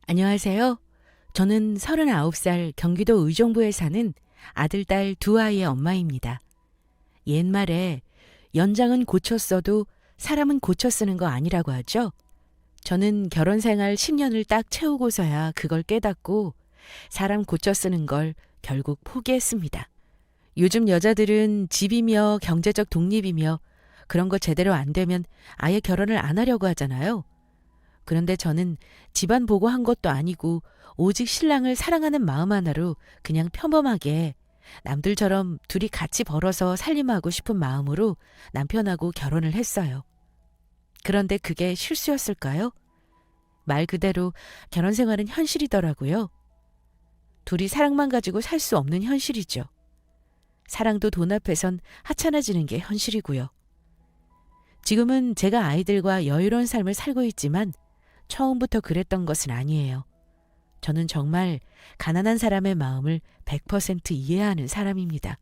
안녕하세요. 저는 39살 경기도 의정부에 사는 아들, 딸 두 아이의 엄마입니다. 옛말에 연장은 고쳐 써도 사람은 고쳐 쓰는 거 아니라고 하죠. 저는 결혼 생활 10년을 딱 채우고서야 그걸 깨닫고 사람 고쳐 쓰는 걸 결국 포기했습니다. 요즘 여자들은 집이며 경제적 독립이며 그런 거 제대로 안 되면 아예 결혼을 안 하려고 하잖아요. 그런데 저는 집안 보고 한 것도 아니고 오직 신랑을 사랑하는 마음 하나로 그냥 평범하게 남들처럼 둘이 같이 벌어서 살림하고 싶은 마음으로 남편하고 결혼을 했어요. 그런데 그게 실수였을까요? 말 그대로 결혼 생활은 현실이더라고요. 둘이 사랑만 가지고 살 수 없는 현실이죠. 사랑도 돈 앞에선 하찮아지는 게 현실이고요. 지금은 제가 아이들과 여유로운 삶을 살고 있지만 처음부터 그랬던 것은 아니에요. 저는 정말 가난한 사람의 마음을 100% 이해하는 사람입니다.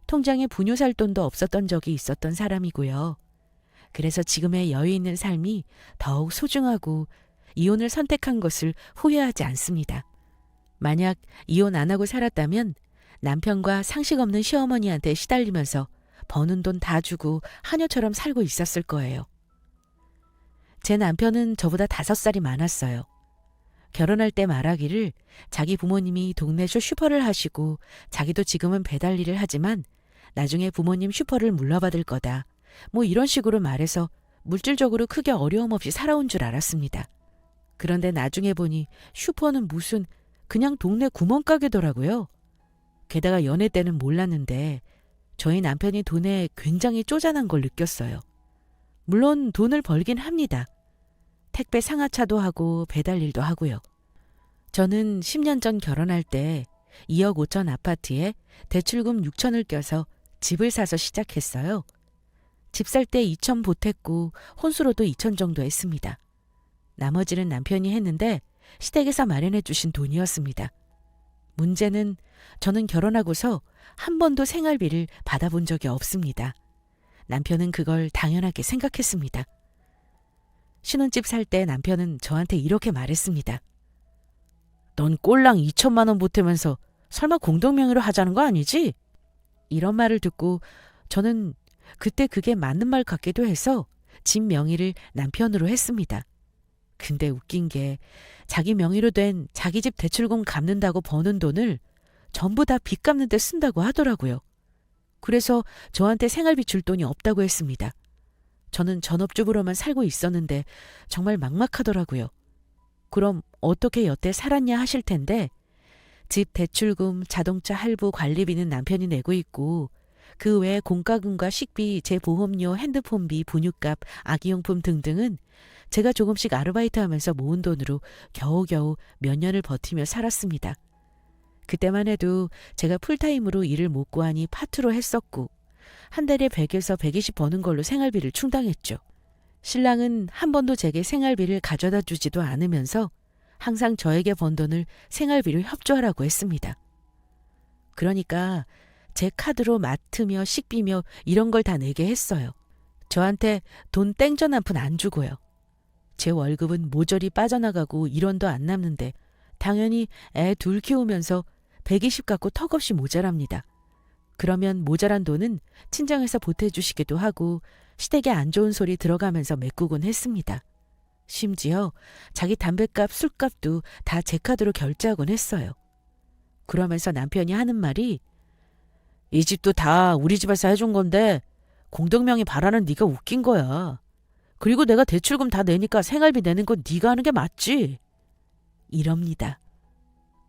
통장에 분유 살 돈도 없었던 적이 있었던 사람이고요. 그래서 지금의 여유 있는 삶이 더욱 소중하고 이혼을 선택한 것을 후회하지 않습니다. 만약 이혼 안 하고 살았다면 남편과 상식 없는 시어머니한테 시달리면서 버는 돈 다 주고 하녀처럼 살고 있었을 거예요. 제 남편은 저보다 5살이 많았어요. 결혼할 때 말하기를 자기 부모님이 동네 슈퍼를 하시고 자기도 지금은 배달 일을 하지만 나중에 부모님 슈퍼를 물려받을 거다. 뭐 이런 식으로 말해서 물질적으로 크게 어려움 없이 살아온 줄 알았습니다. 그런데 나중에 보니 슈퍼는 무슨 그냥 동네 구멍가게더라고요. 게다가 연애 때는 몰랐는데 저희 남편이 돈에 굉장히 쪼잔한 걸 느꼈어요. 물론 돈을 벌긴 합니다. 택배 상하차도 하고 배달 일도 하고요. 저는 10년 전 결혼할 때 2억 5천 아파트에 대출금 6천을 껴서 집을 사서 시작했어요. 집 살 때 2천 보탰고 혼수로도 2천 정도 했습니다. 나머지는 남편이 했는데 시댁에서 마련해 주신 돈이었습니다. 문제는 저는 결혼하고서 한 번도 생활비를 받아본 적이 없습니다. 남편은 그걸 당연하게 생각했습니다. 신혼집 살 때 남편은 저한테 이렇게 말했습니다. 넌 꼴랑 2천만 원 보태면서 설마 공동명의로 하자는 거 아니지? 이런 말을 듣고 저는 그때 그게 맞는 말 같기도 해서 집 명의를 남편으로 했습니다. 근데 웃긴 게 자기 명의로 된 자기 집 대출금 갚는다고 버는 돈을 전부 다 빚 갚는 데 쓴다고 하더라고요. 그래서 저한테 생활비 줄 돈이 없다고 했습니다. 저는 전업주부로만 살고 있었는데 정말 막막하더라고요. 그럼 어떻게 여태 살았냐 하실 텐데 집 대출금, 자동차 할부 관리비는 남편이 내고 있고 그 외에 공과금과 식비, 제 보험료, 핸드폰비, 분유값, 아기용품 등등은 제가 조금씩 아르바이트하면서 모은 돈으로 겨우겨우 몇 년을 버티며 살았습니다. 그때만 해도 제가 풀타임으로 일을 못 구하니 파트로 했었고 한 달에 100에서 120 버는 걸로 생활비를 충당했죠. 신랑은 한 번도 제게 생활비를 가져다 주지도 않으면서 항상 저에게 번 돈을 생활비로 협조하라고 했습니다. 그러니까 제 카드로 마트며 식비며 이런 걸 다 내게 했어요. 저한테 돈 땡전 한 푼 안 주고요. 제 월급은 모조리 빠져나가고 1원도 안 남는데 당연히 애 둘 키우면서 120 갖고 턱없이 모자랍니다. 그러면 모자란 돈은 친정에서 보태주시기도 하고 시댁에 안 좋은 소리 들어가면서 메꾸곤 했습니다. 심지어 자기 담뱃값, 술값도 다 제 카드로 결제하곤 했어요. 그러면서 남편이 하는 말이 이 집도 다 우리 집에서 해준 건데 공동명의 바라는 네가 웃긴 거야. 그리고 내가 대출금 다 내니까 생활비 내는 건 네가 하는 게 맞지? 이럽니다.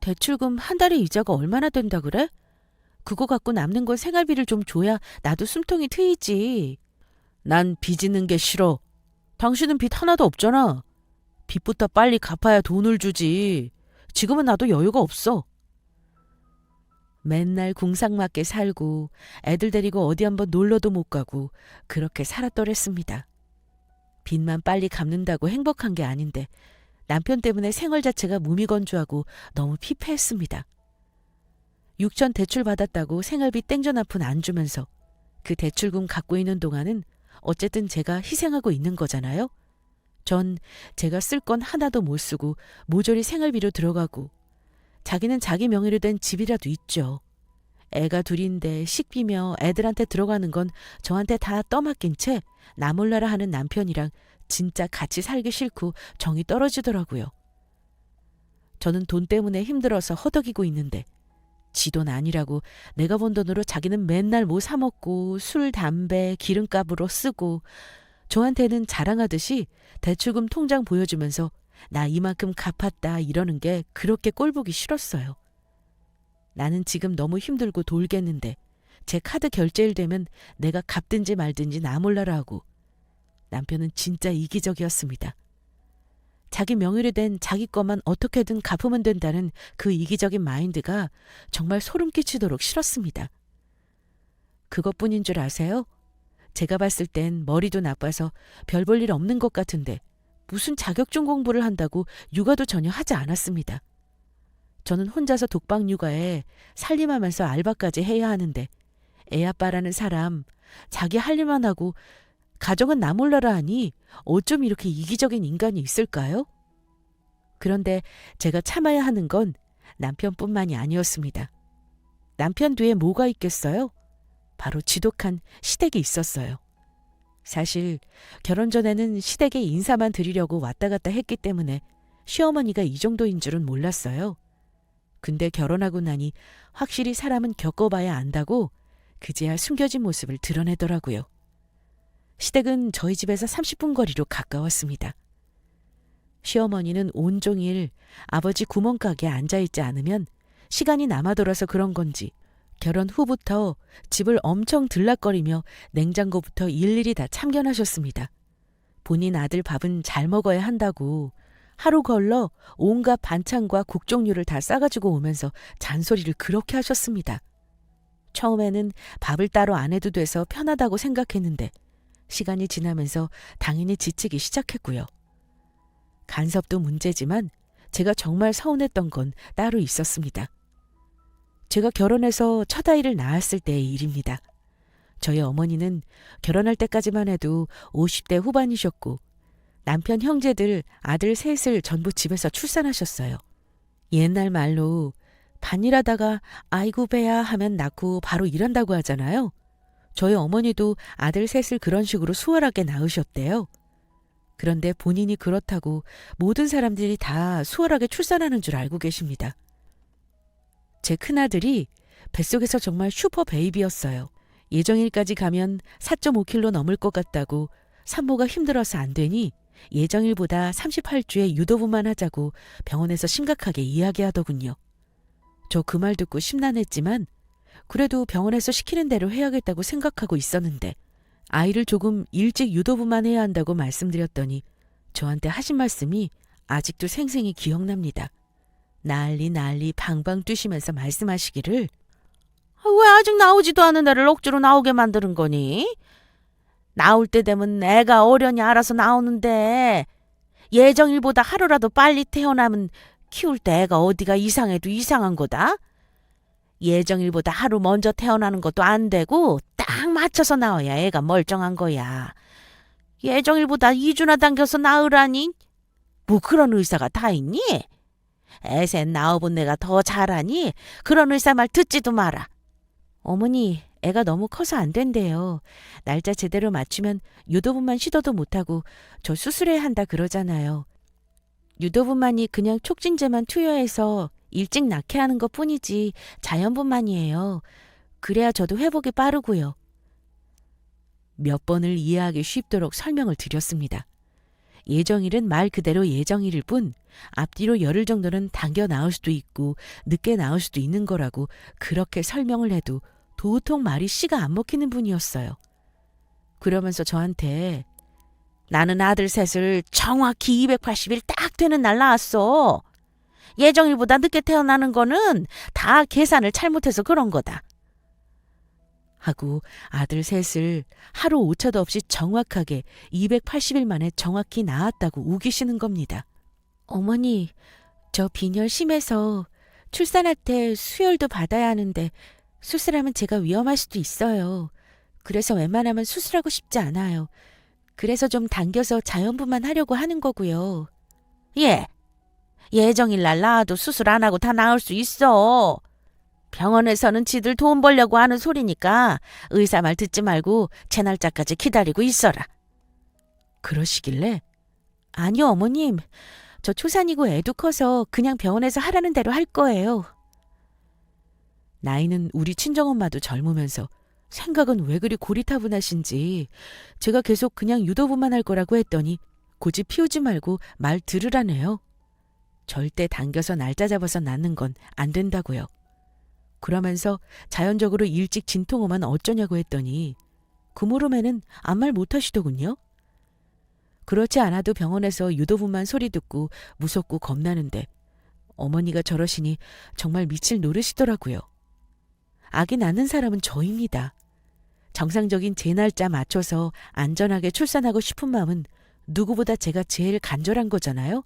대출금 한 달에 이자가 얼마나 된다 그래? 그거 갖고 남는 건 생활비를 좀 줘야 나도 숨통이 트이지. 난 빚있는 게 싫어. 당신은 빚 하나도 없잖아. 빚부터 빨리 갚아야 돈을 주지. 지금은 나도 여유가 없어. 맨날 궁상맞게 살고 애들 데리고 어디 한번 놀러도 못 가고 그렇게 살았더랬습니다. 빚만 빨리 갚는다고 행복한 게 아닌데 남편 때문에 생활 자체가 무미건조하고 너무 피폐했습니다. 6천 대출 받았다고 생활비 땡전 한 푼 안 주면서 그 대출금 갖고 있는 동안은 어쨌든 제가 희생하고 있는 거잖아요. 전 제가 쓸 건 하나도 못 쓰고 모조리 생활비로 들어가고 자기는 자기 명의로 된 집이라도 있죠. 애가 둘인데 식비며 애들한테 들어가는 건 저한테 다 떠맡긴 채 나 몰라라 하는 남편이랑 진짜 같이 살기 싫고 정이 떨어지더라고요. 저는 돈 때문에 힘들어서 허덕이고 있는데 지 돈 아니라고 내가 번 돈으로 자기는 맨날 뭐 사 먹고 술, 담배, 기름값으로 쓰고 저한테는 자랑하듯이 대출금 통장 보여주면서 나 이만큼 갚았다 이러는 게 그렇게 꼴보기 싫었어요. 나는 지금 너무 힘들고 돌겠는데 제 카드 결제일 되면 내가 갚든지 말든지 나 몰라라 하고 남편은 진짜 이기적이었습니다. 자기 명의로 된 자기 것만 어떻게든 갚으면 된다는 그 이기적인 마인드가 정말 소름 끼치도록 싫었습니다. 그것뿐인 줄 아세요? 제가 봤을 땐 머리도 나빠서 별 볼 일 없는 것 같은데 무슨 자격증 공부를 한다고 육아도 전혀 하지 않았습니다. 저는 혼자서 독박 육아에 살림하면서 알바까지 해야 하는데 애 아빠라는 사람 자기 할 일만 하고 가정은 나 몰라라 하니 어쩜 이렇게 이기적인 인간이 있을까요? 그런데 제가 참아야 하는 건 남편뿐만이 아니었습니다. 남편 뒤에 뭐가 있겠어요? 바로 지독한 시댁이 있었어요. 사실 결혼 전에는 시댁에 인사만 드리려고 왔다 갔다 했기 때문에 시어머니가 이 정도인 줄은 몰랐어요. 근데 결혼하고 나니 확실히 사람은 겪어봐야 안다고 그제야 숨겨진 모습을 드러내더라고요. 시댁은 저희 집에서 30분 거리로 가까웠습니다. 시어머니는 온종일 아버지 구멍가게에 앉아있지 않으면 시간이 남아돌아서 그런 건지 결혼 후부터 집을 엄청 들락거리며 냉장고부터 일일이 다 참견하셨습니다. 본인 아들 밥은 잘 먹어야 한다고 하루 걸러 온갖 반찬과 국 종류를 다 싸가지고 오면서 잔소리를 그렇게 하셨습니다. 처음에는 밥을 따로 안 해도 돼서 편하다고 생각했는데 시간이 지나면서 당연히 지치기 시작했고요. 간섭도 문제지만 제가 정말 서운했던 건 따로 있었습니다. 제가 결혼해서 첫 아이를 낳았을 때의 일입니다. 저희 어머니는 결혼할 때까지만 해도 50대 후반이셨고 남편 형제들 아들 셋을 전부 집에서 출산하셨어요. 옛날 말로 반일하다가 아이고 배야 하면 낳고 바로 일한다고 하잖아요. 저희 어머니도 아들 셋을 그런 식으로 수월하게 낳으셨대요. 그런데 본인이 그렇다고 모든 사람들이 다 수월하게 출산하는 줄 알고 계십니다. 제 큰아들이 뱃속에서 정말 슈퍼 베이비였어요. 예정일까지 가면 4.5kg 넘을 것 같다고 산모가 힘들어서 안 되니 예정일보다 38주에 유도분만 하자고 병원에서 심각하게 이야기하더군요. 저 그 말 듣고 심란했지만 그래도 병원에서 시키는 대로 해야겠다고 생각하고 있었는데 아이를 조금 일찍 유도분만 해야 한다고 말씀드렸더니 저한테 하신 말씀이 아직도 생생히 기억납니다. 난리 방방 뛰시면서 말씀하시기를 왜 아직 나오지도 않은 애를 억지로 나오게 만드는 거니? 나올 때 되면 애가 어련히 알아서 나오는데 예정일보다 하루라도 빨리 태어나면 키울 때 애가 어디가 이상해도 이상한 거다. 예정일보다 하루 먼저 태어나는 것도 안 되고 딱 맞춰서 나와야 애가 멀쩡한 거야. 예정일보다 2주나 당겨서 낳으라니? 뭐 그런 의사가 다 있니? 애셋 낳아본 내가 더 잘하니 그런 의사 말 듣지도 마라. 어머니, 애가 너무 커서 안 된대요. 날짜 제대로 맞추면 유도분만 시도도 못하고 저 수술해야 한다 그러잖아요. 유도분만이 그냥 촉진제만 투여해서 일찍 낳게 하는 것뿐이지 자연분만이에요. 그래야 저도 회복이 빠르고요. 몇 번을 이해하기 쉽도록 설명을 드렸습니다. 예정일은 말 그대로 예정일일 뿐 앞뒤로 열흘 정도는 당겨 나올 수도 있고 늦게 나올 수도 있는 거라고 그렇게 설명을 해도 도통 말이 씨가 안 먹히는 분이었어요. 그러면서 저한테 나는 아들 셋을 정확히 280일 딱 되는 날 낳았어. 예정일보다 늦게 태어나는 거는 다 계산을 잘못해서 그런 거다. 하고 아들 셋을 하루 오차도 없이 정확하게 280일 만에 정확히 낳았다고 우기시는 겁니다. 어머니, 저 빈혈 심해서 출산할 때 수혈도 받아야 하는데 수술하면 제가 위험할 수도 있어요. 그래서 웬만하면 수술하고 싶지 않아요. 그래서 좀 당겨서 자연분만 하려고 하는 거고요. 예, 예정일 날 낳아도 수술 안 하고 다 나을 수 있어. 병원에서는 지들 돈 벌려고 하는 소리니까 의사 말 듣지 말고 제 날짜까지 기다리고 있어라. 그러시길래 아니요 어머님, 저 초산이고 애도 커서 그냥 병원에서 하라는 대로 할 거예요. 나이는 우리 친정엄마도 젊으면서 생각은 왜 그리 고리타분하신지 제가 계속 그냥 유도분만 할 거라고 했더니 고집 피우지 말고 말 들으라네요. 절대 당겨서 날짜 잡아서 낳는 건 안 된다고요. 그러면서 자연적으로 일찍 진통 오면 어쩌냐고 했더니 그 무름에는 아무 말 못하시더군요. 그렇지 않아도 병원에서 유도분만 소리 듣고 무섭고 겁나는데 어머니가 저러시니 정말 미칠 노릇이더라고요. 아기 낳는 사람은 저입니다. 정상적인 제 날짜 맞춰서 안전하게 출산하고 싶은 마음은 누구보다 제가 제일 간절한 거잖아요.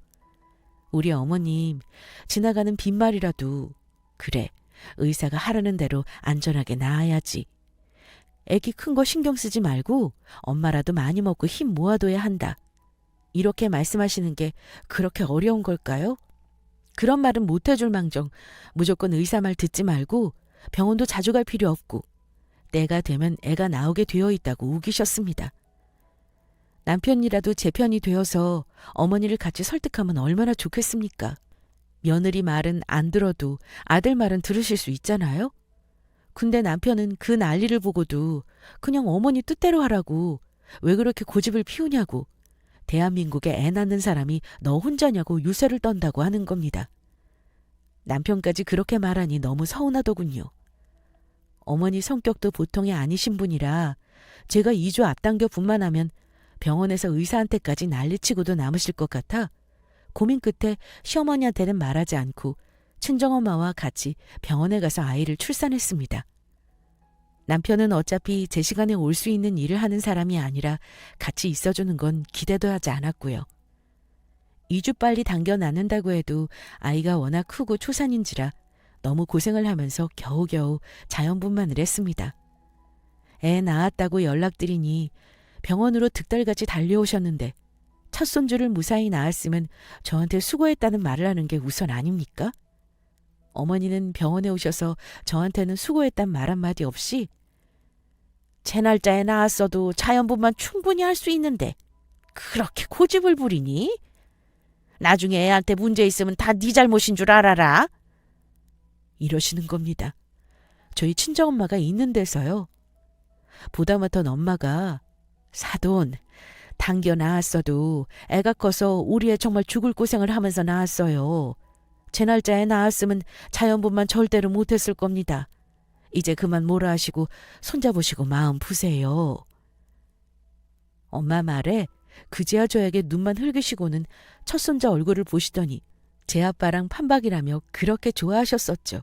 우리 어머님, 지나가는 빈말이라도 그래, 의사가 하라는 대로 안전하게 낳아야지. 애기 큰 거 신경 쓰지 말고 엄마라도 많이 먹고 힘 모아둬야 한다. 이렇게 말씀하시는 게 그렇게 어려운 걸까요? 그런 말은 못 해줄 망정 무조건 의사 말 듣지 말고 병원도 자주 갈 필요 없고 때가 되면 애가 나오게 되어 있다고 우기셨습니다. 남편이라도 제 편이 되어서 어머니를 같이 설득하면 얼마나 좋겠습니까? 며느리 말은 안 들어도 아들 말은 들으실 수 있잖아요? 근데 남편은 그 난리를 보고도 그냥 어머니 뜻대로 하라고 왜 그렇게 고집을 피우냐고 대한민국에 애 낳는 사람이 너 혼자냐고 유세를 떤다고 하는 겁니다. 남편까지 그렇게 말하니 너무 서운하더군요. 어머니 성격도 보통이 아니신 분이라 제가 2주 앞당겨 분만하면 병원에서 의사한테까지 난리치고도 남으실 것 같아 고민 끝에 시어머니한테는 말하지 않고 친정엄마와 같이 병원에 가서 아이를 출산했습니다. 남편은 어차피 제 시간에 올 수 있는 일을 하는 사람이 아니라 같이 있어주는 건 기대도 하지 않았고요. 2주 빨리 당겨 낳는다고 해도 아이가 워낙 크고 초산인지라 너무 고생을 하면서 겨우겨우 자연분만을 했습니다. 애 낳았다고 연락드리니 병원으로 득달같이 달려오셨는데 첫 손주를 무사히 낳았으면 저한테 수고했다는 말을 하는 게 우선 아닙니까? 어머니는 병원에 오셔서 저한테는 수고했단 말 한마디 없이 제 날짜에 낳았어도 자연분만 충분히 할 수 있는데 그렇게 고집을 부리니? 나중에 애한테 문제 있으면 다 네 잘못인 줄 알아라. 이러시는 겁니다. 저희 친정엄마가 있는 데서요. 보다 못한 엄마가 사돈, 당겨 낳았어도 애가 커서 우리 애 정말 죽을 고생을 하면서 낳았어요. 제 날짜에 낳았으면 자연분만 절대로 못했을 겁니다. 이제 그만 뭐라 하시고 손잡으시고 마음 푸세요. 엄마 말에 그제야 저에게 눈만 흘기시고는 첫 손자 얼굴을 보시더니 제 아빠랑 판박이라며 그렇게 좋아하셨었죠.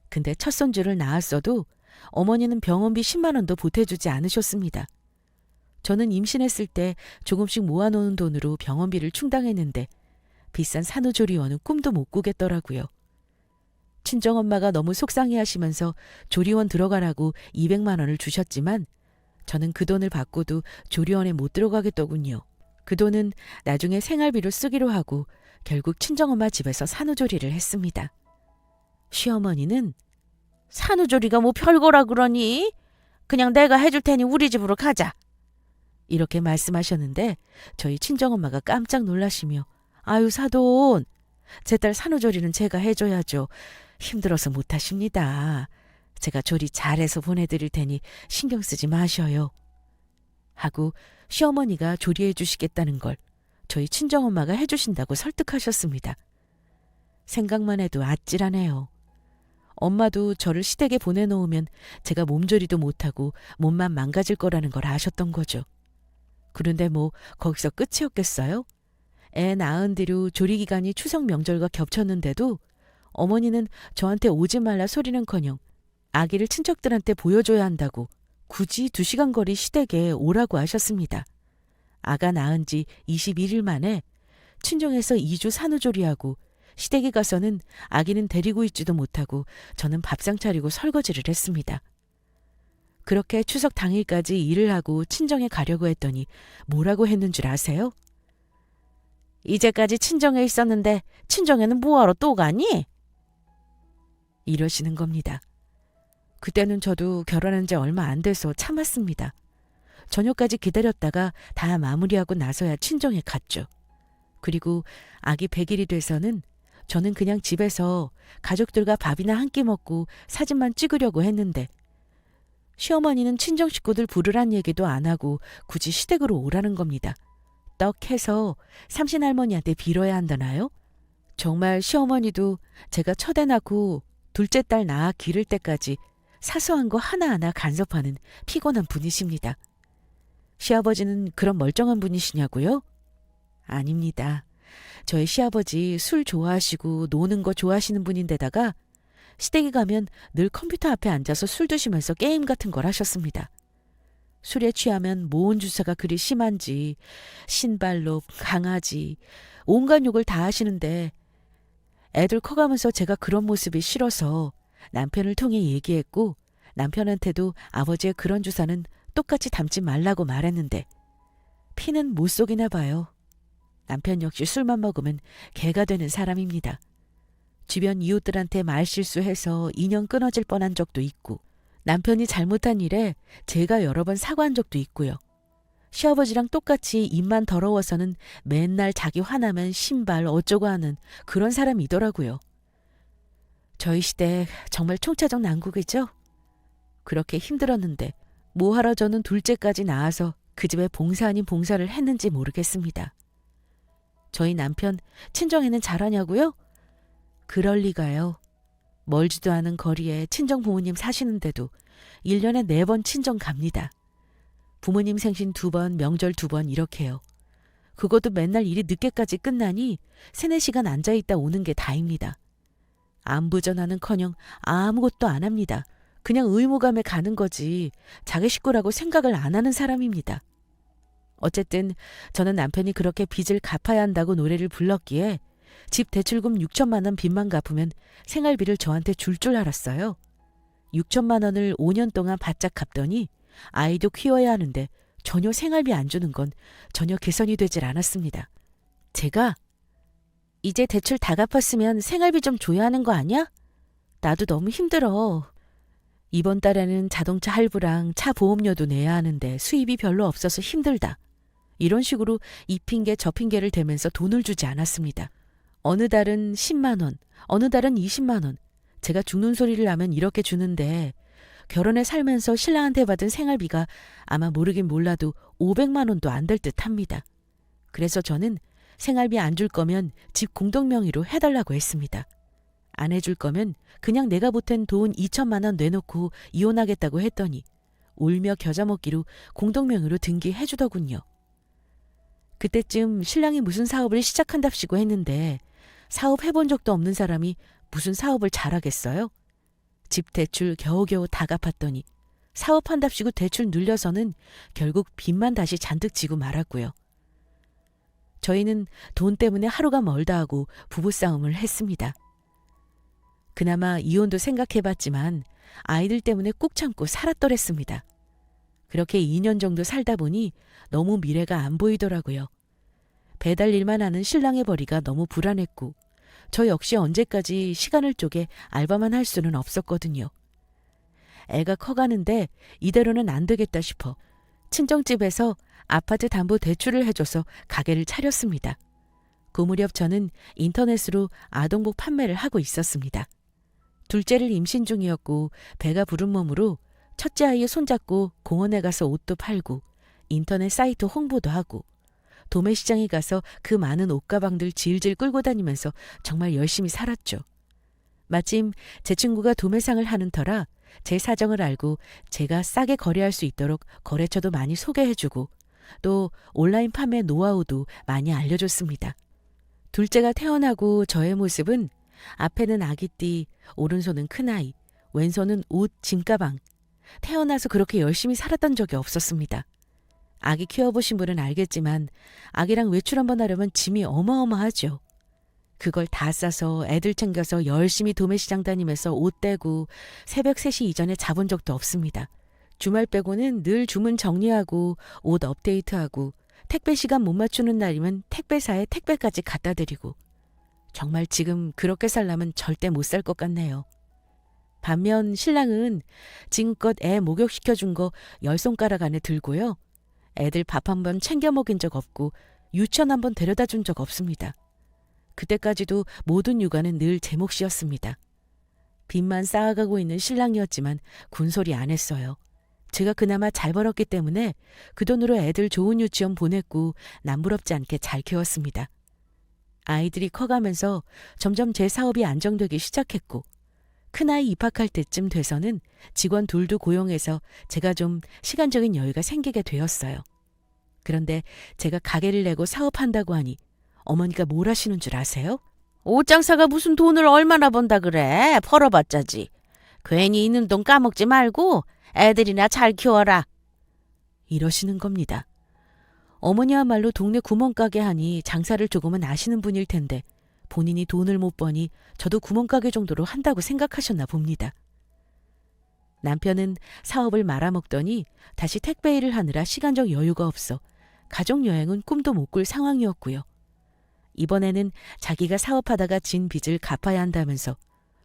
근데 첫 손주를 낳았어도 어머니는 병원비 10만 원도 보태주지 않으셨습니다. 저는 임신했을 때 조금씩 모아놓은 돈으로 병원비를 충당했는데 비싼 산후조리원은 꿈도 못 꾸겠더라고요. 친정엄마가 너무 속상해하시면서 조리원 들어가라고 200만 원을 주셨지만 저는 그 돈을 받고도 조리원에 못 들어가겠더군요. 그 돈은 나중에 생활비로 쓰기로 하고 결국 친정엄마 집에서 산후조리를 했습니다. 시어머니는 산후조리가 뭐 별거라 그러니? 그냥 내가 해줄 테니 우리 집으로 가자. 이렇게 말씀하셨는데 저희 친정엄마가 깜짝 놀라시며 아유 사돈, 제 딸 산후조리는 제가 해줘야죠. 힘들어서 못하십니다. 제가 조리 잘해서 보내드릴 테니 신경 쓰지 마셔요. 하고 시어머니가 조리해 주시겠다는 걸 저희 친정엄마가 해주신다고 설득하셨습니다. 생각만 해도 아찔하네요. 엄마도 저를 시댁에 보내놓으면 제가 몸조리도 못하고 몸만 망가질 거라는 걸 아셨던 거죠. 그런데 뭐 거기서 끝이었겠어요? 애 낳은 뒤로 조리기간이 추석 명절과 겹쳤는데도 어머니는 저한테 오지 말라 소리는커녕 아기를 친척들한테 보여줘야 한다고 굳이 2시간 거리 시댁에 오라고 하셨습니다. 아가 낳은 지 21일 만에 친정에서 2주 산후조리하고 시댁에 가서는 아기는 데리고 있지도 못하고 저는 밥상 차리고 설거지를 했습니다. 그렇게 추석 당일까지 일을 하고 친정에 가려고 했더니 뭐라고 했는 줄 아세요? 이제까지 친정에 있었는데 친정에는 뭐하러 또 가니? 이러시는 겁니다. 그때는 저도 결혼한 지 얼마 안 돼서 참았습니다. 저녁까지 기다렸다가 다 마무리하고 나서야 친정에 갔죠. 그리고 아기 100일이 돼서는 저는 그냥 집에서 가족들과 밥이나 한 끼 먹고 사진만 찍으려고 했는데 시어머니는 친정 식구들 부르란 얘기도 안 하고 굳이 시댁으로 오라는 겁니다. 떡 해서 삼신할머니한테 빌어야 한다나요? 정말 시어머니도 제가 첫애 낳고 둘째 딸 낳아 기를 때까지 사소한 거 하나하나 간섭하는 피곤한 분이십니다. 시아버지는 그런 멀쩡한 분이시냐고요? 아닙니다. 저희 시아버지 술 좋아하시고 노는 거 좋아하시는 분인데다가 시댁에 가면 늘 컴퓨터 앞에 앉아서 술 드시면서 게임 같은 걸 하셨습니다. 술에 취하면 모은 주사가 그리 심한지 신발로 강아지 온갖 욕을 다 하시는데 애들 커가면서 제가 그런 모습이 싫어서 남편을 통해 얘기했고 남편한테도 아버지의 그런 주사는 똑같이 담지 말라고 말했는데 피는 못 속이나 봐요. 남편 역시 술만 먹으면 개가 되는 사람입니다. 주변 이웃들한테 말실수해서 인연 끊어질 뻔한 적도 있고 남편이 잘못한 일에 제가 여러 번 사과한 적도 있고요. 시아버지랑 똑같이 입만 더러워서는 맨날 자기 화나면 신발 어쩌고 하는 그런 사람이더라고요. 저희 시댁 정말 총차적 난국이죠? 그렇게 힘들었는데 뭐하러 저는 둘째까지 낳아서 그 집에 봉사 아닌 봉사를 했는지 모르겠습니다. 저희 남편 친정에는 잘하냐고요? 그럴 리가요. 멀지도 않은 거리에 친정 부모님 사시는데도 1년에 4번 친정 갑니다. 부모님 생신 2번, 명절 2번 이렇게요. 그것도 맨날 일이 늦게까지 끝나니 3-4시간 앉아있다 오는 게 다입니다. 안부 전화는커녕 아무것도 안 합니다. 그냥 의무감에 가는 거지 자기 식구라고 생각을 안 하는 사람입니다. 어쨌든 저는 남편이 그렇게 빚을 갚아야 한다고 노래를 불렀기에 집 대출금 6천만 원 빚만 갚으면 생활비를 저한테 줄 알았어요. 6천만 원을 5년 동안 바짝 갚더니 아이도 키워야 하는데 전혀 생활비 안 주는 건 전혀 개선이 되질 않았습니다. 제가 이제 대출 다 갚았으면 생활비 좀 줘야 하는 거 아니야? 나도 너무 힘들어. 이번 달에는 자동차 할부랑 차 보험료도 내야 하는데 수입이 별로 없어서 힘들다. 이런 식으로 이 핑계 저 핑계를 대면서 돈을 주지 않았습니다. 어느 달은 10만 원, 어느 달은 20만 원. 제가 죽는 소리를 하면 이렇게 주는데 결혼해 살면서 신랑한테 받은 생활비가 아마 모르긴 몰라도 500만 원도 안 될 듯합니다. 그래서 저는 생활비 안 줄 거면 집 공동명의로 해달라고 했습니다. 안 해줄 거면 그냥 내가 보탠 돈 2천만 원 내놓고 이혼하겠다고 했더니 울며 겨자 먹기로 공동명의로 등기해주더군요. 그때쯤 신랑이 무슨 사업을 시작한답시고 했는데 사업 해본 적도 없는 사람이 무슨 사업을 잘하겠어요? 집 대출 겨우겨우 다 갚았더니 사업한답시고 대출 늘려서는 결국 빚만 다시 잔뜩 지고 말았고요. 저희는 돈 때문에 하루가 멀다 하고 부부싸움을 했습니다. 그나마 이혼도 생각해봤지만 아이들 때문에 꾹 참고 살았더랬습니다. 그렇게 2년 정도 살다 보니 너무 미래가 안 보이더라고요. 배달 일만 하는 신랑의 벌이가 너무 불안했고 저 역시 언제까지 시간을 쪼개 알바만 할 수는 없었거든요. 애가 커가는데 이대로는 안 되겠다 싶어 친정집에서 아파트 담보 대출을 해줘서 가게를 차렸습니다. 그 무렵 저는 인터넷으로 아동복 판매를 하고 있었습니다. 둘째를 임신 중이었고 배가 부른 몸으로 첫째 아이의 손잡고 공원에 가서 옷도 팔고 인터넷 사이트 홍보도 하고 도매시장에 가서 그 많은 옷가방들 질질 끌고 다니면서 정말 열심히 살았죠. 마침 제 친구가 도매상을 하는 터라 제 사정을 알고 제가 싸게 거래할 수 있도록 거래처도 많이 소개해주고 또 온라인 판매 노하우도 많이 알려줬습니다. 둘째가 태어나고 저의 모습은 앞에는 아기띠, 오른손은 큰아이, 왼손은 옷, 짐가방. 태어나서 그렇게 열심히 살았던 적이 없었습니다. 아기 키워보신 분은 알겠지만 아기랑 외출 한번 하려면 짐이 어마어마하죠. 그걸 다 싸서 애들 챙겨서 열심히 도매시장 다니면서 옷 떼고 새벽 3시 이전에 자본 적도 없습니다. 주말 빼고는 늘 주문 정리하고 옷 업데이트하고 택배 시간 못 맞추는 날이면 택배사에 택배까지 갖다 드리고 정말 지금 그렇게 살려면 절대 못 살 것 같네요. 반면 신랑은 지금껏 애 목욕시켜준 거 10손가락 안에 들고요. 애들 밥 한 번 챙겨 먹인 적 없고 유치원 한 번 데려다 준 적 없습니다. 그때까지도 모든 육아는 늘 제 몫이었습니다. 빚만 쌓아가고 있는 신랑이었지만 군소리 안 했어요. 제가 그나마 잘 벌었기 때문에 그 돈으로 애들 좋은 유치원 보냈고 남부럽지 않게 잘 키웠습니다. 아이들이 커가면서 점점 제 사업이 안정되기 시작했고 큰아이 입학할 때쯤 돼서는 직원 둘도 고용해서 제가 좀 시간적인 여유가 생기게 되었어요. 그런데 제가 가게를 내고 사업한다고 하니 어머니가 뭘 하시는 줄 아세요? 옷장사가 무슨 돈을 얼마나 번다 그래. 벌어봤자지. 괜히 있는 돈 까먹지 말고 애들이나 잘 키워라. 이러시는 겁니다. 어머니야말로 동네 구멍가게 하니 장사를 조금은 아시는 분일 텐데 본인이 돈을 못 버니 저도 구멍가게 정도로 한다고 생각하셨나 봅니다. 남편은 사업을 말아먹더니 다시 택배 일을 하느라 시간적 여유가 없어 가족여행은 꿈도 못 꿀 상황이었고요. 이번에는 자기가 사업하다가 진 빚을 갚아야 한다면서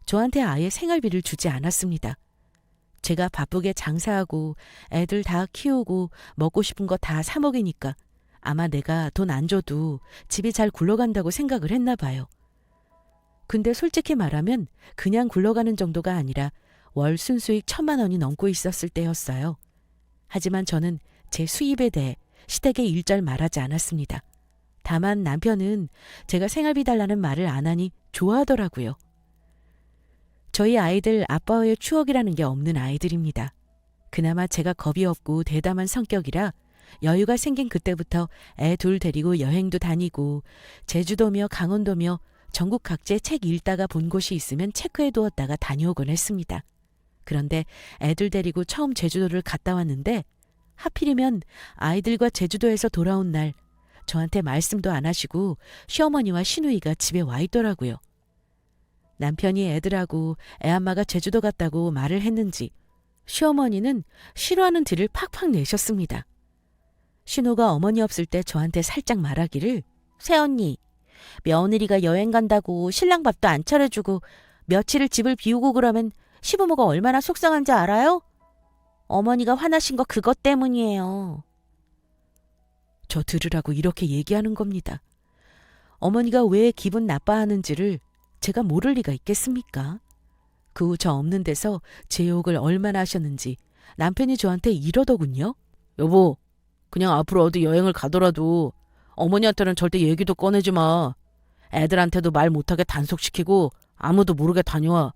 저한테 아예 생활비를 주지 않았습니다. 제가 바쁘게 장사하고 애들 다 키우고 먹고 싶은 거 다 사 먹이니까 아마 내가 돈 안 줘도 집이 잘 굴러간다고 생각을 했나 봐요. 근데 솔직히 말하면 그냥 굴러가는 정도가 아니라 월 순수익 1,000만 원이 넘고 있었을 때였어요. 하지만 저는 제 수입에 대해 시댁에 일절 말하지 않았습니다. 다만 남편은 제가 생활비 달라는 말을 안 하니 좋아하더라고요. 저희 아이들 아빠와의 추억이라는 게 없는 아이들입니다. 그나마 제가 겁이 없고 대담한 성격이라 여유가 생긴 그때부터 애 둘 데리고 여행도 다니고 제주도며 강원도며 전국 각지에 책 읽다가 본 곳이 있으면 체크해 두었다가 다녀오곤 했습니다. 그런데 애들 데리고 처음 제주도를 갔다 왔는데 하필이면 아이들과 제주도에서 돌아온 날 저한테 말씀도 안 하시고 시어머니와 시누이가 집에 와 있더라고요. 남편이 애들하고 애엄마가 제주도 갔다고 말을 했는지 시어머니는 싫어하는 티를 팍팍 내셨습니다. 신우가 어머니 없을 때 저한테 살짝 말하기를 새언니, 며느리가 여행 간다고 신랑 밥도 안 차려주고 며칠을 집을 비우고 그러면 시부모가 얼마나 속상한지 알아요? 어머니가 화나신 거 그것 때문이에요. 저 들으라고 이렇게 얘기하는 겁니다. 어머니가 왜 기분 나빠하는지를 제가 모를 리가 있겠습니까? 그 후 저 없는 데서 제 욕을 얼마나 하셨는지 남편이 저한테 이러더군요. 여보, 그냥 앞으로 어디 여행을 가더라도 어머니한테는 절대 얘기도 꺼내지 마. 애들한테도 말 못하게 단속시키고 아무도 모르게 다녀와.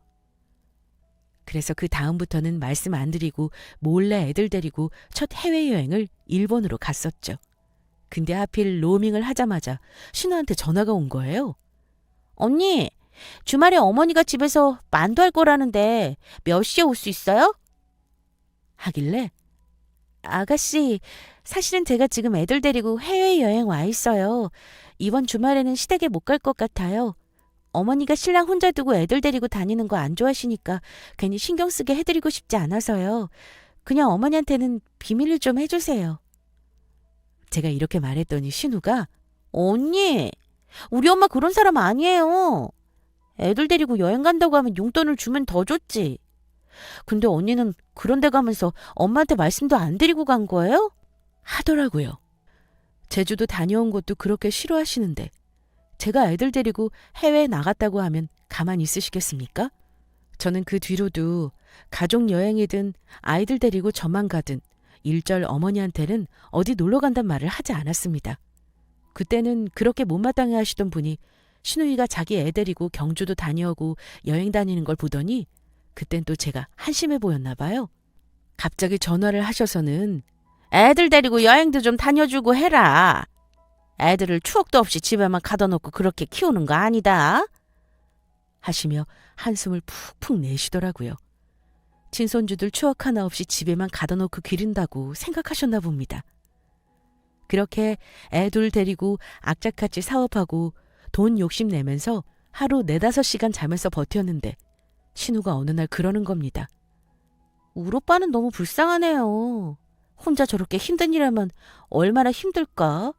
그래서 그 다음부터는 말씀 안 드리고 몰래 애들 데리고 첫 해외여행을 일본으로 갔었죠. 근데 하필 로밍을 하자마자 신우한테 전화가 온 거예요. 언니, 주말에 어머니가 집에서 만두할 거라는데 몇 시에 올 수 있어요? 하길래 아가씨, 사실은 제가 지금 애들 데리고 해외여행 와 있어요. 이번 주말에는 시댁에 못 갈 것 같아요. 어머니가 신랑 혼자 두고 애들 데리고 다니는 거 안 좋아하시니까 괜히 신경 쓰게 해드리고 싶지 않아서요. 그냥 어머니한테는 비밀을 좀 해주세요. 제가 이렇게 말했더니 신우가 언니, 우리 엄마 그런 사람 아니에요. 애들 데리고 여행 간다고 하면 용돈을 주면 더 좋지. 근데 언니는 그런 데 가면서 엄마한테 말씀도 안 드리고 간 거예요? 하더라고요. 제주도 다녀온 것도 그렇게 싫어하시는데 제가 애들 데리고 해외에 나갔다고 하면 가만히 있으시겠습니까? 저는 그 뒤로도 가족 여행이든 아이들 데리고 저만 가든 일절 어머니한테는 어디 놀러 간단 말을 하지 않았습니다. 그때는 그렇게 못마땅해 하시던 분이 신우이가 자기 애 데리고 경주도 다녀오고 여행 다니는 걸 보더니 그땐 또 제가 한심해 보였나 봐요. 갑자기 전화를 하셔서는 애들 데리고 여행도 좀 다녀주고 해라. 애들을 추억도 없이 집에만 가둬놓고 그렇게 키우는 거 아니다. 하시며 한숨을 푹푹 내쉬더라고요. 친손주들 추억 하나 없이 집에만 가둬놓고 기른다고 생각하셨나 봅니다. 그렇게 애들 데리고 악착같이 사업하고 돈 욕심내면서 하루 4-5시간 자면서 버텼는데 신우가 어느 날 그러는 겁니다. 우리 오빠는 너무 불쌍하네요. 혼자 저렇게 힘든 일하면 얼마나 힘들까?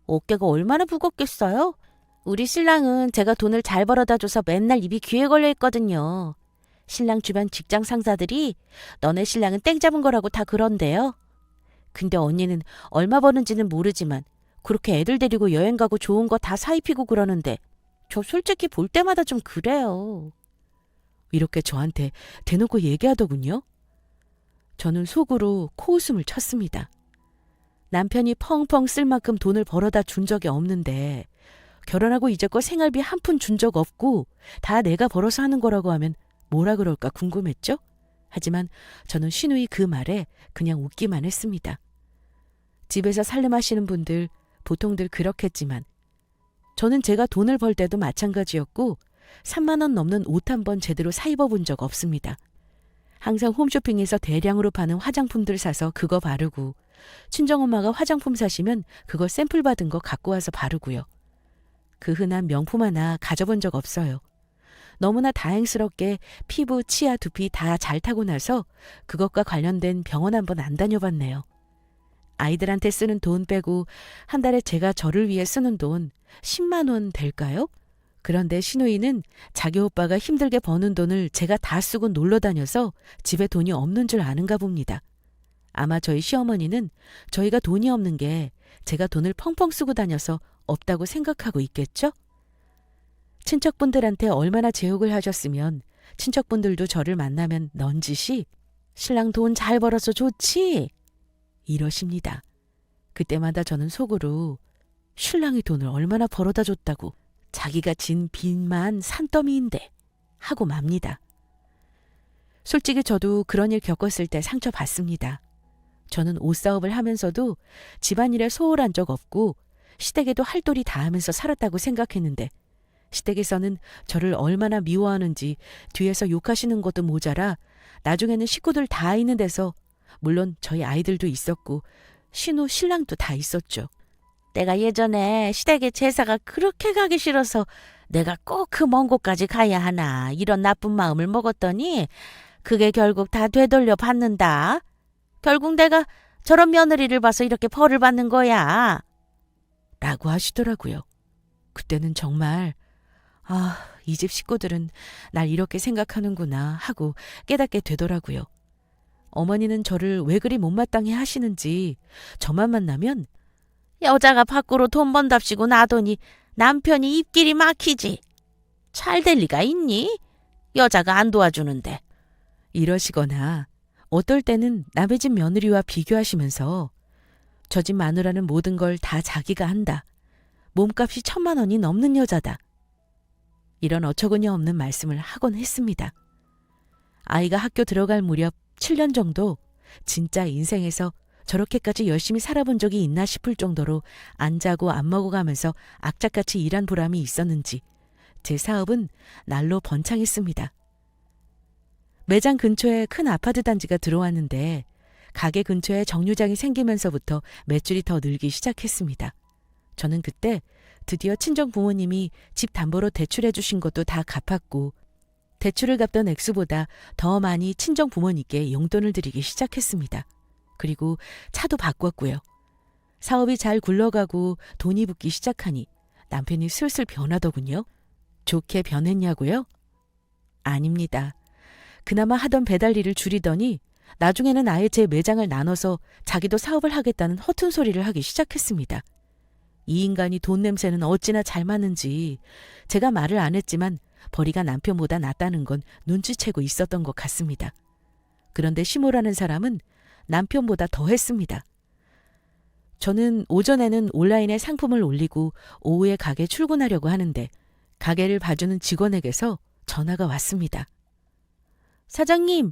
어깨가 얼마나 무겁겠어요? 우리 신랑은 제가 돈을 잘 벌어다 줘서 맨날 입이 귀에 걸려 있거든요. 신랑 주변 직장 상사들이 너네 신랑은 땡 잡은 거라고 다 그런대요. 근데 언니는 얼마 버는지는 모르지만 그렇게 애들 데리고 여행 가고 좋은 거 다 사 입히고 그러는데 저 솔직히 볼 때마다 좀 그래요. 이렇게 저한테 대놓고 얘기하더군요. 저는 속으로 코웃음을 쳤습니다. 남편이 펑펑 쓸 만큼 돈을 벌어다 준 적이 없는데 결혼하고 이제껏 생활비 한 푼 준 적 없고 다 내가 벌어서 하는 거라고 하면 뭐라 그럴까 궁금했죠? 하지만 저는 쉬누이 그 말에 그냥 웃기만 했습니다. 집에서 살림하시는 분들 보통들 그렇겠지만 저는 제가 돈을 벌 때도 마찬가지였고 3만 원 넘는 옷 한 번 제대로 사 입어본 적 없습니다. 항상 홈쇼핑에서 대량으로 파는 화장품들 사서 그거 바르고 친정엄마가 화장품 사시면 그거 샘플 받은 거 갖고 와서 바르고요. 그 흔한 명품 하나 가져본 적 없어요. 너무나 다행스럽게 피부, 치아, 두피 다 잘 타고 나서 그것과 관련된 병원 한번 안 다녀봤네요. 아이들한테 쓰는 돈 빼고 한 달에 제가 저를 위해 쓰는 돈 10만 원 될까요? 그런데 시누이는 자기 오빠가 힘들게 버는 돈을 제가 다 쓰고 놀러 다녀서 집에 돈이 없는 줄 아는가 봅니다. 아마 저희 시어머니는 저희가 돈이 없는 게 제가 돈을 펑펑 쓰고 다녀서 없다고 생각하고 있겠죠? 친척분들한테 얼마나 제욕을 하셨으면 친척분들도 저를 만나면 넌지시 신랑 돈 잘 벌어서 좋지? 이러십니다. 그때마다 저는 속으로 신랑이 돈을 얼마나 벌어다 줬다고 자기가 진 빚만 산더미인데 하고 맙니다. 솔직히 저도 그런 일 겪었을 때 상처받습니다. 저는 옷사업을 하면서도 집안일에 소홀한 적 없고 시댁에도 할 도리 다 하면서 살았다고 생각했는데 시댁에서는 저를 얼마나 미워하는지 뒤에서 욕하시는 것도 모자라 나중에는 식구들 다 있는 데서 물론 저희 아이들도 있었고 신우 신랑도 다 있었죠. 내가 예전에 시댁에 제사가 그렇게 가기 싫어서 내가 꼭 그 먼 곳까지 가야 하나 이런 나쁜 마음을 먹었더니 그게 결국 다 되돌려 받는다. 결국 내가 저런 며느리를 봐서 이렇게 벌을 받는 거야. 라고 하시더라고요. 그때는 정말 이 집 식구들은 날 이렇게 생각하는구나 하고 깨닫게 되더라고요. 어머니는 저를 왜 그리 못마땅해 하시는지 저만 만나면 여자가 밖으로 돈 번답시고 나더니 남편이 입길이 막히지. 잘 될 리가 있니? 여자가 안 도와주는데. 이러시거나 어떨 때는 남의 집 며느리와 비교하시면서 저 집 마누라는 모든 걸 다 자기가 한다. 몸값이 1,000만 원이 넘는 여자다. 이런 어처구니 없는 말씀을 하곤 했습니다. 아이가 학교 들어갈 무렵 7년 정도 진짜 인생에서 저렇게까지 열심히 살아본 적이 있나 싶을 정도로 안 자고 안 먹어가면서 악착같이 일한 보람이 있었는지 제 사업은 날로 번창했습니다. 매장 근처에 큰 아파트 단지가 들어왔는데 가게 근처에 정류장이 생기면서부터 매출이 더 늘기 시작했습니다. 저는 그때 드디어 친정 부모님이 집 담보로 대출해 주신 것도 다 갚았고 대출을 갚던 액수보다 더 많이 친정 부모님께 용돈을 드리기 시작했습니다. 그리고 차도 바꿨고요. 사업이 잘 굴러가고 돈이 붙기 시작하니 남편이 슬슬 변하더군요. 좋게 변했냐고요? 아닙니다. 그나마 하던 배달 일을 줄이더니 나중에는 아예 제 매장을 나눠서 자기도 사업을 하겠다는 허튼 소리를 하기 시작했습니다. 이 인간이 돈 냄새는 어찌나 잘 맞는지 제가 말을 안 했지만 벌이가 남편보다 낫다는 건 눈치채고 있었던 것 같습니다. 그런데 시모라는 사람은 남편보다 더 했습니다. 저는 오전에는 온라인에 상품을 올리고 오후에 가게 출근하려고 하는데 가게를 봐주는 직원에게서 전화가 왔습니다. 사장님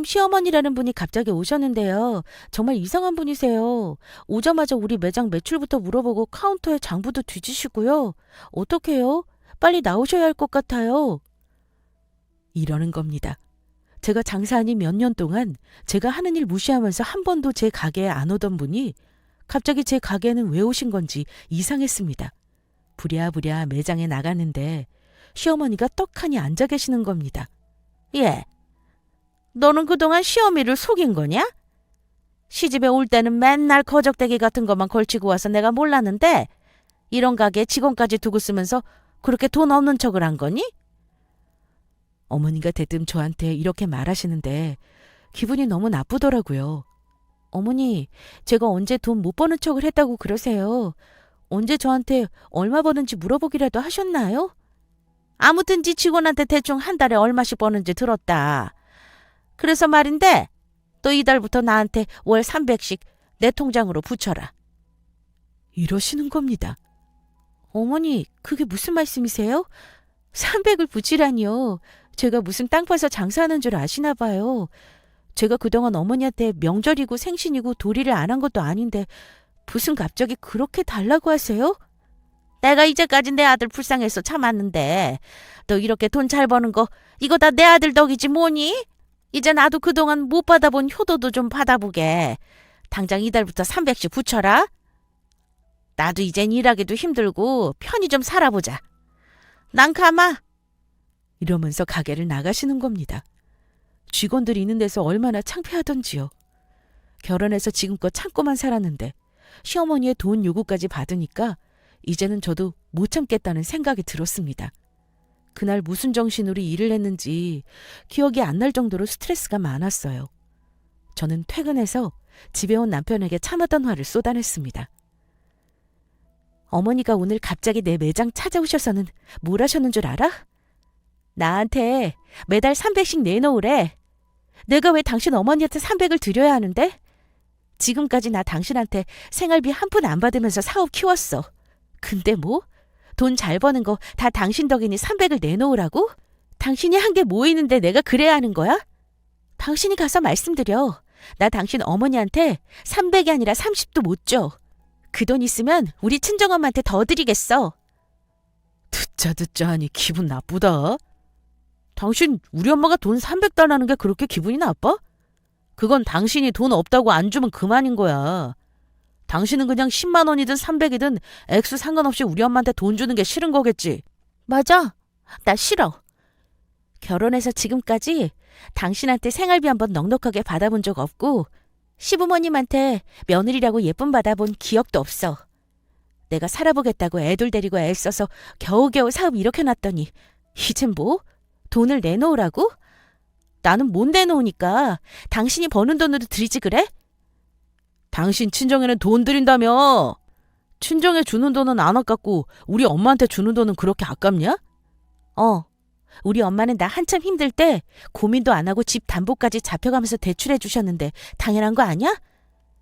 시어머니라는 분이 갑자기 오셨는데요. 정말 이상한 분이세요. 오자마자 우리 매장 매출부터 물어보고 카운터에 장부도 뒤지시고요. 어떡해요? 빨리 나오셔야 할 것 같아요. 이러는 겁니다. 제가 장사하니 몇 년 동안 제가 하는 일 무시하면서 한 번도 제 가게에 안 오던 분이 갑자기 제 가게에는 왜 오신 건지 이상했습니다. 부랴부랴 매장에 나갔는데 시어머니가 떡하니 앉아 계시는 겁니다. 예. 너는 그동안 시어미를 속인 거냐? 시집에 올 때는 맨날 거적대기 같은 것만 걸치고 와서 내가 몰랐는데 이런 가게에 직원까지 두고 쓰면서 그렇게 돈 없는 척을 한 거니? 어머니가 대뜸 저한테 이렇게 말하시는데 기분이 너무 나쁘더라고요. 어머니, 제가 언제 돈 못 버는 척을 했다고 그러세요? 언제 저한테 얼마 버는지 물어보기라도 하셨나요? 아무튼지 직원한테 대충 한 달에 얼마씩 버는지 들었다. 그래서 말인데 또 이달부터 나한테 월 300씩 내 통장으로 붙여라. 이러시는 겁니다. 어머니, 그게 무슨 말씀이세요? 300을 붙이라니요. 제가 무슨 땅 파서 장사하는 줄 아시나 봐요. 제가 그동안 어머니한테 명절이고 생신이고 도리를 안 한 것도 아닌데 무슨 갑자기 그렇게 달라고 하세요? 내가 이제까지 내 아들 불쌍해서 참았는데 너 이렇게 돈 잘 버는 거 이거 다 내 아들 덕이지 뭐니? 이제 나도 그동안 못 받아본 효도도 좀 받아보게. 당장 이달부터 300씩 붙여라. 나도 이젠 일하기도 힘들고 편히 좀 살아보자. 난 가마. 이러면서 가게를 나가시는 겁니다. 직원들이 있는 데서 얼마나 창피하던지요. 결혼해서 지금껏 참고만 살았는데 시어머니의 돈 요구까지 받으니까 이제는 저도 못 참겠다는 생각이 들었습니다. 그날 무슨 정신으로 일을 했는지 기억이 안 날 정도로 스트레스가 많았어요. 저는 퇴근해서 집에 온 남편에게 참았던 화를 쏟아냈습니다. 어머니가 오늘 갑자기 내 매장 찾아오셔서는 뭘 하셨는 줄 알아? 나한테 매달 300씩 내놓으래. 내가 왜 당신 어머니한테 300을 드려야 하는데? 지금까지 나 당신한테 생활비 한 푼 안 받으면서 사업 키웠어. 근데 뭐? 돈 잘 버는 거 다 당신 덕이니 300을 내놓으라고? 당신이 한 게 뭐 있는데 내가 그래야 하는 거야? 당신이 가서 말씀드려. 나 당신 어머니한테 300이 아니라 30도 못 줘. 그 돈 있으면 우리 친정엄마한테 더 드리겠어. 듣자 하니 기분 나쁘다. 당신 우리 엄마가 돈 300 달라는 게 그렇게 기분이 나빠? 그건 당신이 돈 없다고 안 주면 그만인 거야. 당신은 그냥 10만 원이든 300이든 액수 상관없이 우리 엄마한테 돈 주는 게 싫은 거겠지. 맞아. 나 싫어. 결혼해서 지금까지 당신한테 생활비 한번 넉넉하게 받아본 적 없고 시부모님한테 며느리라고 예쁨 받아본 기억도 없어. 내가 살아보겠다고 애들 데리고 애써서 겨우겨우 사업 일으켜놨더니 이젠 뭐? 돈을 내놓으라고? 나는 못 내놓으니까 당신이 버는 돈으로 드리지 그래? 당신 친정에는 돈 드린다며. 친정에 주는 돈은 안 아깝고 우리 엄마한테 주는 돈은 그렇게 아깝냐? 우리 엄마는 나 한참 힘들 때 고민도 안 하고 집 담보까지 잡혀가면서 대출해 주셨는데 당연한 거 아니야?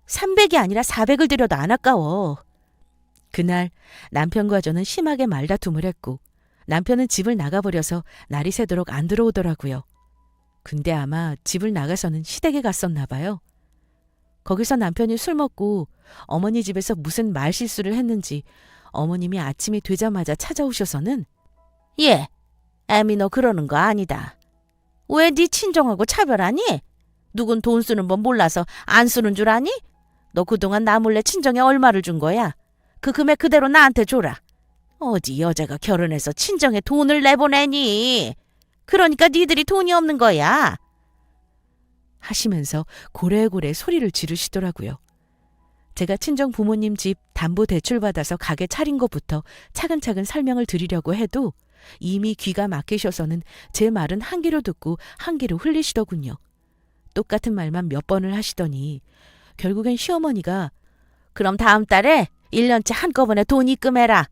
300이 아니라 400을 드려도 안 아까워. 그날 남편과 저는 심하게 말다툼을 했고 남편은 집을 나가버려서 날이 새도록 안 들어오더라고요. 근데 아마 집을 나가서는 시댁에 갔었나 봐요. 거기서 남편이 술 먹고 어머니 집에서 무슨 말실수를 했는지 어머님이 아침이 되자마자 찾아오셔서는 예, 애미 너 그러는 거 아니다. 왜 네 친정하고 차별하니? 누군 돈 쓰는 법 몰라서 안 쓰는 줄 아니? 너 그동안 나 몰래 친정에 얼마를 준 거야? 그 금액 그대로 나한테 줘라. 어디 여자가 결혼해서 친정에 돈을 내보내니? 그러니까 니들이 돈이 없는 거야. 하시면서 고래고래 소리를 지르시더라고요. 제가 친정 부모님 집 담보 대출 받아서 가게 차린 것부터 차근차근 설명을 드리려고 해도 이미 귀가 막히셔서는 제 말은 한 귀로 듣고 한 귀로 흘리시더군요. 똑같은 말만 몇 번을 하시더니 결국엔 시어머니가 그럼 다음 달에 1년치 한꺼번에 돈 입금해라.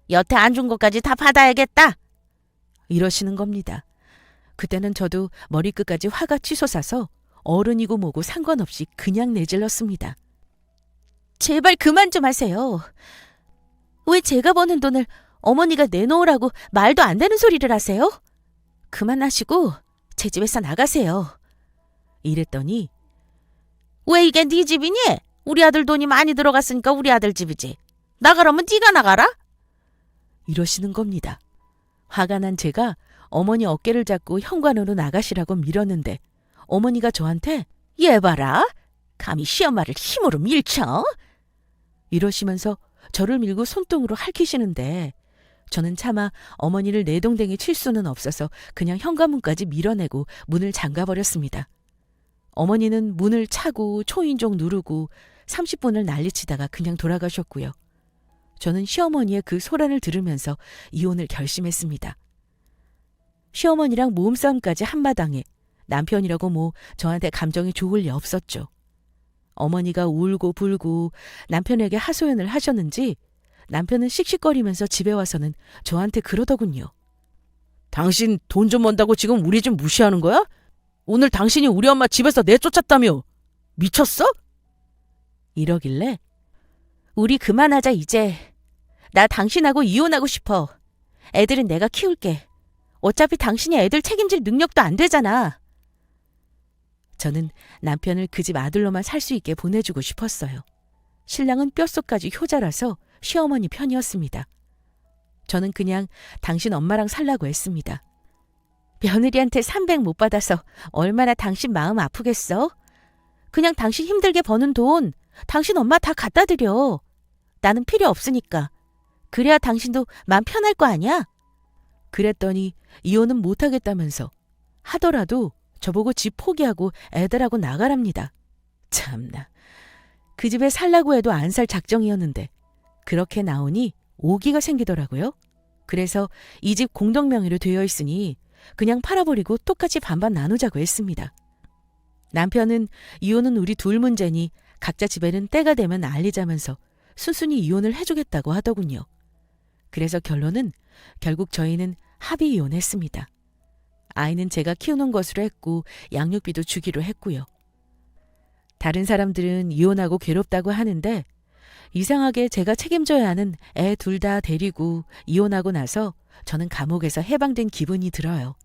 여태 안 준 것까지 다 받아야겠다. 이러시는 겁니다. 그때는 저도 머리끝까지 화가 치솟아서 어른이고 뭐고 상관없이 그냥 내질렀습니다. 제발 그만 좀 하세요. 왜 제가 버는 돈을 어머니가 내놓으라고 말도 안 되는 소리를 하세요? 그만하시고 제 집에서 나가세요. 이랬더니 왜 이게 네 집이니? 우리 아들 돈이 많이 들어갔으니까 우리 아들 집이지. 나가라면 네가 나가라? 이러시는 겁니다. 화가 난 제가 어머니 어깨를 잡고 현관으로 나가시라고 밀었는데 어머니가 저한테 얘 봐라. 감히 시엄마를 힘으로 밀쳐? 이러시면서 저를 밀고 손등으로 핥히시는데 저는 차마 어머니를 내동댕이 칠 수는 없어서 그냥 현관문까지 밀어내고 문을 잠가버렸습니다. 어머니는 문을 차고 초인종 누르고 30분을 난리치다가 그냥 돌아가셨고요. 저는 시어머니의 그 소란을 들으면서 이혼을 결심했습니다. 시어머니랑 몸싸움까지 한마당에 남편이라고 뭐 저한테 감정이 좋을 리 없었죠. 어머니가 울고 불고 남편에게 하소연을 하셨는지 남편은 씩씩거리면서 집에 와서는 저한테 그러더군요. 당신 돈 좀 번다고 지금 우리 집 무시하는 거야? 오늘 당신이 우리 엄마 집에서 내쫓았다며. 미쳤어? 이러길래 우리 그만하자 이제. 나 당신하고 이혼하고 싶어. 애들은 내가 키울게. 어차피 당신이 애들 책임질 능력도 안 되잖아. 저는 남편을 그 집 아들로만 살 수 있게 보내주고 싶었어요. 신랑은 뼛속까지 효자라서 시어머니 편이었습니다. 저는 그냥 당신 엄마랑 살라고 했습니다. 며느리한테 300 못 받아서 얼마나 당신 마음 아프겠어? 그냥 당신 힘들게 버는 돈 당신 엄마 다 갖다 드려. 나는 필요 없으니까. 그래야 당신도 마음 편할 거 아니야? 그랬더니 이혼은 못하겠다면서 하더라도 저보고 집 포기하고 애들하고 나가랍니다. 참나. 그 집에 살라고 해도 안 살 작정이었는데 그렇게 나오니 오기가 생기더라고요. 그래서 이 집 공동명의로 되어 있으니 그냥 팔아버리고 똑같이 반반 나누자고 했습니다. 남편은 이혼은 우리 둘 문제니 각자 집에는 때가 되면 알리자면서 순순히 이혼을 해주겠다고 하더군요. 그래서 결론은 결국 저희는 합의 이혼했습니다. 아이는 제가 키우는 것으로 했고 양육비도 주기로 했고요. 다른 사람들은 이혼하고 괴롭다고 하는데 이상하게 제가 책임져야 하는 애 둘 다 데리고 이혼하고 나서 저는 감옥에서 해방된 기분이 들어요.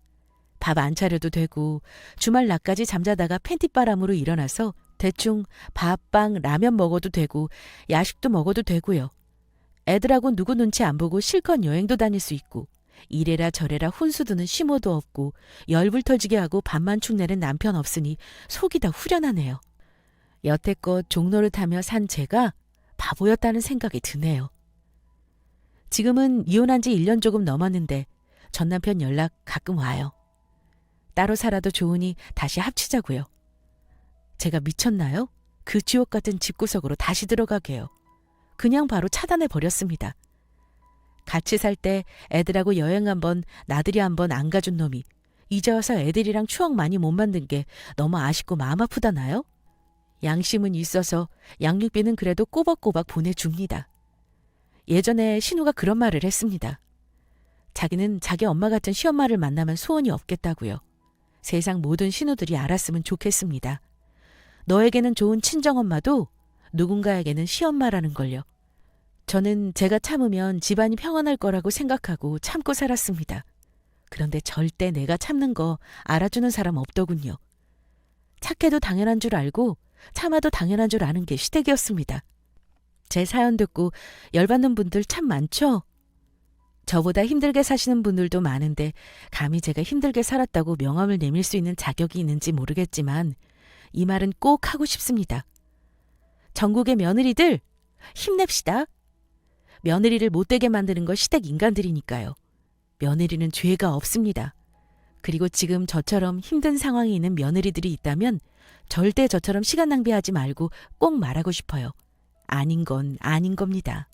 밥 안 차려도 되고 주말 낮까지 잠자다가 팬티바람으로 일어나서 대충 밥, 빵, 라면 먹어도 되고 야식도 먹어도 되고요. 애들하고 누구 눈치 안 보고 실컷 여행도 다닐 수 있고 이래라 저래라 훈수두는 심호도 없고 열불 터지게 하고 밥만 축내는 남편 없으니 속이 다 후련하네요. 여태껏 종노릇하며 산 제가 바보였다는 생각이 드네요. 지금은 이혼한 지 1년 조금 넘었는데 전 남편 연락 가끔 와요. 따로 살아도 좋으니 다시 합치자고요. 제가 미쳤나요? 그 지옥 같은 집구석으로 다시 들어가게요. 그냥 바로 차단해 버렸습니다. 같이 살 때 애들하고 여행 한번 나들이 한번 안 가준 놈이 이제 와서 애들이랑 추억 많이 못 만든 게 너무 아쉽고 마음 아프다나요? 양심은 있어서 양육비는 그래도 꼬박꼬박 보내줍니다. 예전에 신우가 그런 말을 했습니다. 자기는 자기 엄마 같은 시엄마를 만나면 소원이 없겠다고요. 세상 모든 신우들이 알았으면 좋겠습니다. 너에게는 좋은 친정엄마도 누군가에게는 시엄마라는 걸요. 저는 제가 참으면 집안이 평안할 거라고 생각하고 참고 살았습니다. 그런데 절대 내가 참는 거 알아주는 사람 없더군요. 착해도 당연한 줄 알고 참아도 당연한 줄 아는 게 시댁이었습니다. 제 사연 듣고 열받는 분들 참 많죠? 저보다 힘들게 사시는 분들도 많은데 감히 제가 힘들게 살았다고 명함을 내밀 수 있는 자격이 있는지 모르겠지만 이 말은 꼭 하고 싶습니다. 전국의 며느리들 힘냅시다. 며느리를 못되게 만드는 건 시댁 인간들이니까요. 며느리는 죄가 없습니다. 그리고 지금 저처럼 힘든 상황에 있는 며느리들이 있다면 절대 저처럼 시간 낭비하지 말고 꼭 말하고 싶어요. 아닌 건 아닌 겁니다.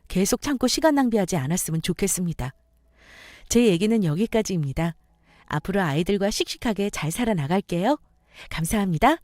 계속 참고 시간 낭비하지 않았으면 좋겠습니다. 제 얘기는 여기까지입니다. 앞으로 아이들과 씩씩하게 잘 살아나갈게요. 감사합니다.